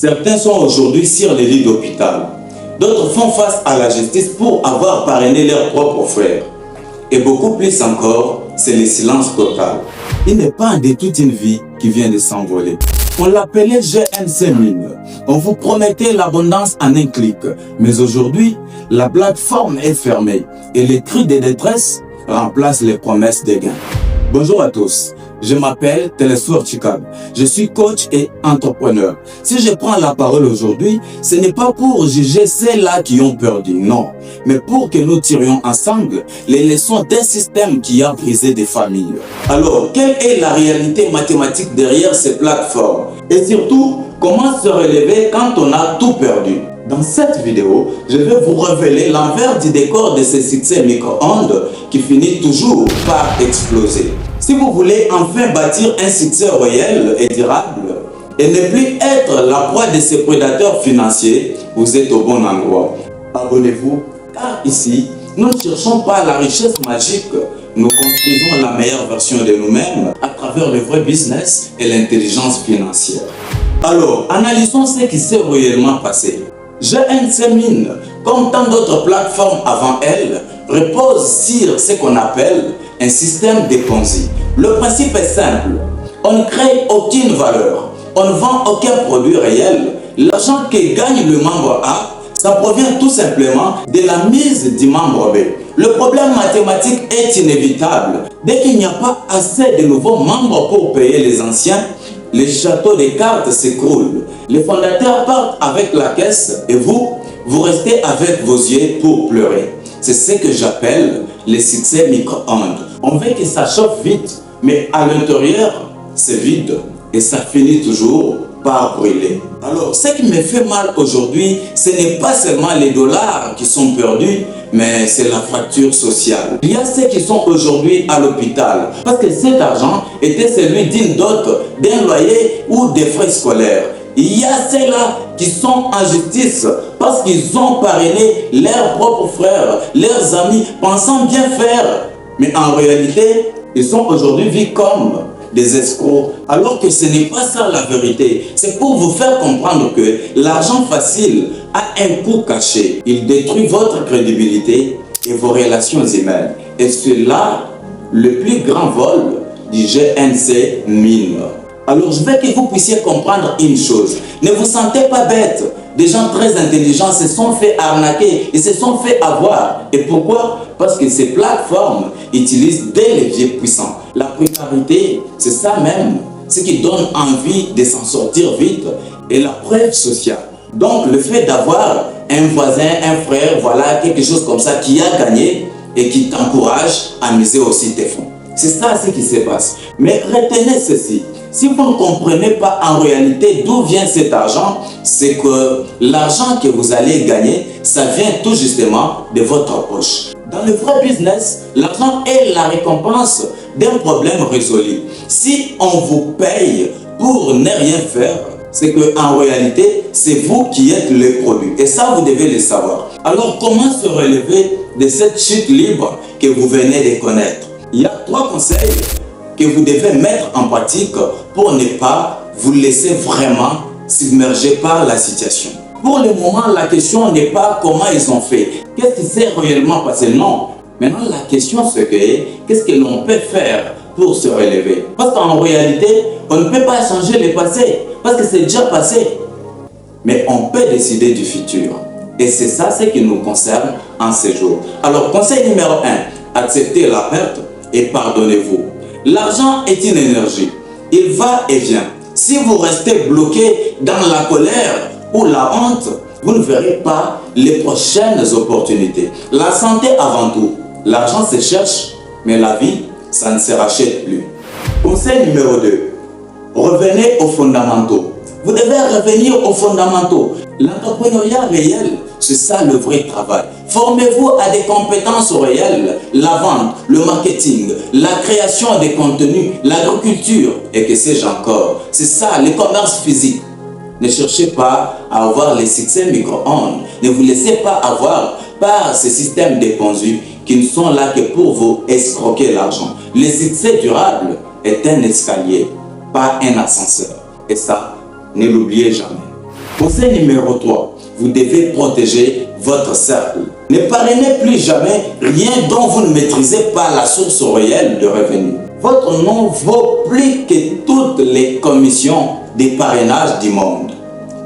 Certains sont aujourd'hui sur les lits d'hôpital. D'autres font face à la justice pour avoir parrainé leurs propres frères. Et beaucoup plus encore, c'est le silence total. Il n'est pas de toute une vie qui vient de s'envoler. On l'appelait GNC Mines. On vous promettait l'abondance en un clic. Mais aujourd'hui, la plateforme est fermée et les cris de détresse remplacent les promesses de gains. Bonjour à tous. Je m'appelle Telesphore Chikab. Je suis coach et entrepreneur. Si je prends la parole aujourd'hui, ce n'est pas pour juger ceux-là qui ont perdu, non. Mais pour que nous tirions ensemble les leçons d'un système qui a brisé des familles. Alors, quelle est la réalité mathématique derrière ces plateformes? Et surtout, comment se relever quand on a tout perdu? Dans cette vidéo, je vais vous révéler l'envers du décor de ces succès micro-ondes qui finit toujours par exploser. Si vous voulez enfin bâtir un succès réel et durable et ne plus être la proie de ces prédateurs financiers, vous êtes au bon endroit. Abonnez-vous, car ici, nous ne cherchons pas la richesse magique, nous construisons la meilleure version de nous-mêmes à travers le vrai business et l'intelligence financière. Alors, analysons ce qui s'est réellement passé. GNC Mines, comme tant d'autres plateformes avant elle, repose sur ce qu'on appelle un système de Ponzi. Le principe est simple. On ne crée aucune valeur. On ne vend aucun produit réel. L'argent que gagne le membre A, ça provient tout simplement de la mise du membre B. Le problème mathématique est inévitable. Dès qu'il n'y a pas assez de nouveaux membres pour payer les anciens, les châteaux de cartes s'écroulent. Les fondateurs partent avec la caisse et vous restez avec vos yeux pour pleurer. C'est ce que j'appelle les succès micro-ondes. On veut que ça chauffe vite, mais à l'intérieur, c'est vide et ça finit toujours par brûler. Alors, ce qui me fait mal aujourd'hui, ce n'est pas seulement les dollars qui sont perdus, mais c'est la fracture sociale. Il y a ceux qui sont aujourd'hui à l'hôpital parce que cet argent était celui d'une dot, d'un loyer ou des frais scolaires. Il y a ceux-là qui sont en justice parce qu'ils ont parrainé leurs propres frères, leurs amis, pensant bien faire. Mais en réalité, ils sont aujourd'hui vus comme des escrocs, alors que ce n'est pas ça la vérité. C'est pour vous faire comprendre que l'argent facile a un coût caché. Il détruit votre crédibilité et vos relations humaines. Et c'est là le plus grand vol du GNC Mines. Alors je veux que vous puissiez comprendre une chose. Ne vous sentez pas bête. Des gens très intelligents se sont fait arnaquer et se sont fait avoir. Et pourquoi? Parce que ces plateformes utilisent des leviers puissants. La précarité, c'est ça même, ce qui donne envie de s'en sortir vite. Et la preuve sociale. Donc le fait d'avoir un voisin, un frère, voilà, quelque chose comme ça qui a gagné et qui t'encourage à miser aussi tes fonds. C'est ça ce qui se passe. Mais retenez ceci. Si vous ne comprenez pas en réalité d'où vient cet argent, c'est que l'argent que vous allez gagner, ça vient tout justement de votre poche. Dans le vrai business, l'argent est la récompense d'un problème résolu. Si on vous paye pour ne rien faire, c'est qu'en réalité, c'est vous qui êtes le produit. Et ça, vous devez le savoir. Alors, comment se relever de cette chute libre que vous venez de connaître? Il y a 3 conseils que vous devez mettre en pratique pour ne pas vous laisser vraiment submerger par la situation. Pour le moment, la question n'est pas comment ils ont fait. Qu'est-ce qui s'est réellement passé? Non. Maintenant, la question c'est qu'est-ce que l'on peut faire pour se relever? Parce qu'en réalité, on ne peut pas changer le passé. Parce que c'est déjà passé. Mais on peut décider du futur. Et c'est ça ce qui nous concerne en ces jours. Alors, conseil numéro 1, acceptez la perte et pardonnez-vous. L'argent est une énergie. Il va et vient. Si vous restez bloqué dans la colère ou la honte, vous ne verrez pas les prochaines opportunités. La santé avant tout. L'argent se cherche, mais la vie, ça ne se rachète plus. Conseil numéro 2. Revenez aux fondamentaux. Vous devez revenir aux fondamentaux. L'entrepreneuriat réel, c'est ça le vrai travail. Formez-vous à des compétences réelles, la vente, le marketing, la création des contenus, l'agriculture et que sais-je encore. C'est ça, le commerce physique. Ne cherchez pas à avoir les succès micro-ondes. Ne vous laissez pas avoir par ces systèmes de Ponzi qui ne sont là que pour vous escroquer l'argent. Le succès durable est un escalier, pas un ascenseur. Et ça, ne l'oubliez jamais. Conseil numéro 3, vous devez protéger votre cercle. Ne parrainez plus jamais rien dont vous ne maîtrisez pas la source réelle de revenus. Votre nom vaut plus que toutes les commissions des parrainages du monde.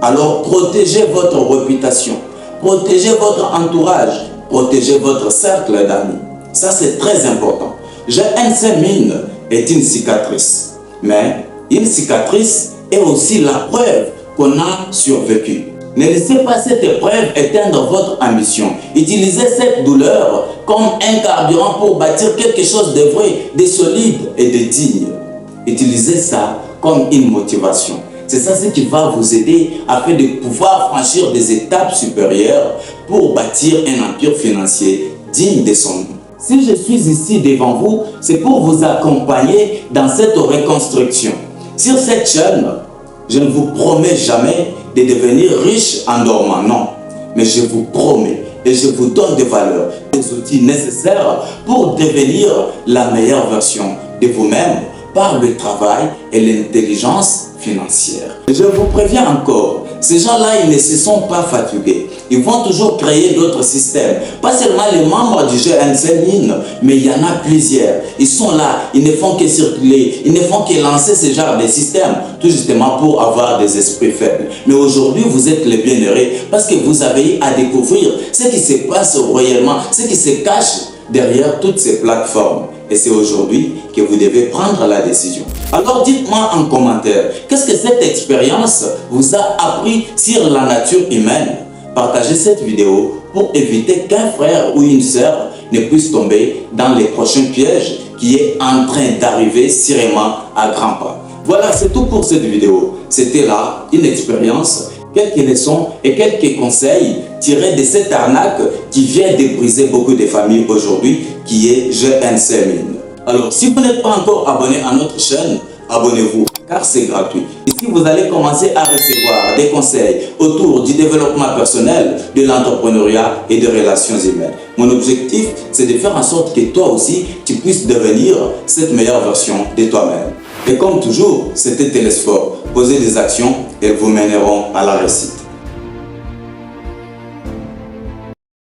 Alors protégez votre réputation, protégez votre entourage, protégez votre cercle d'amis. Ça, c'est très important. GNC Mines est une cicatrice, mais une cicatrice est aussi la preuve qu'on a survécu. Ne laissez pas cette épreuve éteindre votre ambition. Utilisez cette douleur comme un carburant pour bâtir quelque chose de vrai, de solide et de digne. Utilisez ça comme une motivation. C'est ça ce qui va vous aider afin de pouvoir franchir des étapes supérieures pour bâtir un empire financier digne de son nom. Si je suis ici devant vous, c'est pour vous accompagner dans cette reconstruction. Sur cette chaîne, je ne vous promets jamais de devenir riche en dormant, non. Mais je vous promets et je vous donne des valeurs, des outils nécessaires pour devenir la meilleure version de vous-même par le travail et l'intelligence financière. Je vous préviens encore, ces gens-là, ils ne se sont pas fatigués. Ils vont toujours créer d'autres systèmes. Pas seulement les membres du GNC Mines, mais il y en a plusieurs. Ils sont là, ils ne font que circuler, ils ne font que lancer ce genre de système, tout justement pour avoir des esprits faibles. Mais aujourd'hui, vous êtes les bienheureux parce que vous avez à découvrir ce qui se passe réellement, ce qui se cache derrière toutes ces plateformes. Et c'est aujourd'hui que vous devez prendre la décision. Alors dites-moi en commentaire, qu'est-ce que cette expérience vous a appris sur la nature humaine? Partagez cette vidéo pour éviter qu'un frère ou une sœur ne puisse tomber dans les prochains pièges qui est en train d'arriver sûrement à grands pas. Voilà, c'est tout pour cette vidéo. C'était là une expérience, quelques leçons et quelques conseils tirés de cette arnaque qui vient de briser beaucoup de familles aujourd'hui, qui est GNC Mines. Alors, si vous n'êtes pas encore abonné à notre chaîne, abonnez-vous car c'est gratuit. Ici, vous allez commencer à recevoir des conseils autour du développement personnel, de l'entrepreneuriat et des relations humaines. Mon objectif, c'est de faire en sorte que toi aussi, tu puisses devenir cette meilleure version de toi-même. Et comme toujours, c'était Télésphore. Posez des actions et elles vous mèneront à la réussite.